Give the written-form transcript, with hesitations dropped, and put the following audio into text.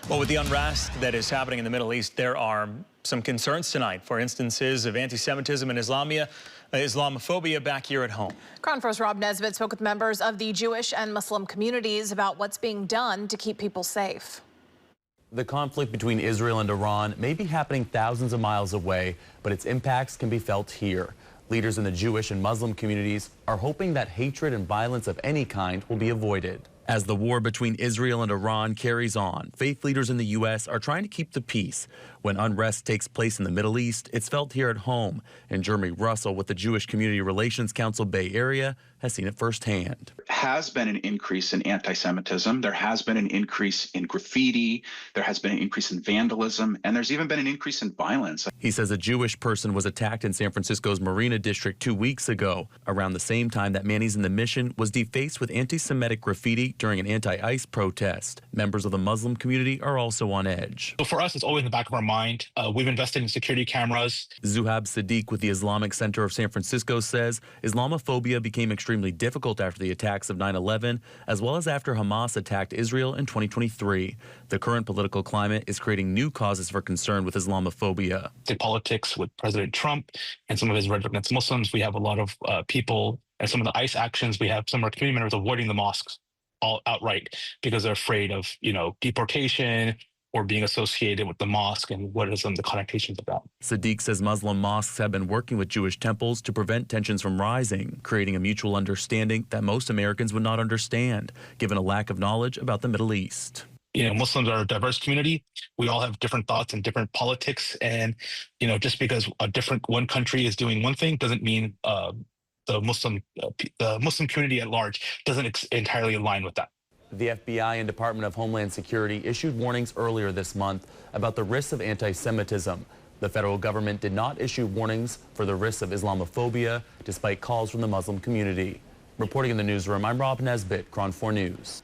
Well, with the unrest that is happening in the Middle East, there are some concerns tonight for instances of anti-Semitism and Islamophobia back here at home. Crown First Rob Nesbitt spoke with members of the Jewish and Muslim communities about what's being done to keep people safe. The conflict between Israel and Iran may be happening thousands of miles away, but its impacts can be felt here. Leaders in the Jewish and Muslim communities are hoping that hatred and violence of any kind will be avoided. As the war between Israel and Iran carries on, faith leaders in the U.S. are trying to keep the peace. When unrest takes place in the Middle East, it's felt here at home. And Jeremy Russell with the Jewish Community Relations Council Bay Area has seen it firsthand. There has been an increase in anti-Semitism. There has been an increase in graffiti. There has been an increase in vandalism. And there's even been an increase in violence. He says a Jewish person was attacked in San Francisco's Marina District 2 weeks ago, around the same time that Manny's in the Mission was defaced with anti-Semitic graffiti during an anti-ICE protest. Members of the Muslim community are also on edge. So for us, it's always in the back of our mind. We've invested in security cameras. Zuhab Sadiq with the Islamic Center of San Francisco says Islamophobia became extremely difficult after the attacks of 9/11, as well as after Hamas attacked Israel in 2023. The current political climate is creating new causes for concern with Islamophobia. The politics with President Trump and some of his rhetoric against Muslims, we have a lot of people, and some of the ICE actions, we have some of our community members avoiding the mosques all outright because they're afraid of, deportation or being associated with the mosque and what is the connotations about. Sadiq says Muslim mosques have been working with Jewish temples to prevent tensions from rising, creating a mutual understanding that most Americans would not understand, given a lack of knowledge about the Middle East. Muslims are a diverse community. We all have different thoughts and different politics. And, just because one country is doing one thing doesn't mean the Muslim community at large doesn't entirely align with that. The FBI and Department of Homeland Security issued warnings earlier this month about the risks of anti-Semitism. The federal government did not issue warnings for the risks of Islamophobia, despite calls from the Muslim community. Reporting in the newsroom, I'm Rob Nesbitt, Crown 4 News.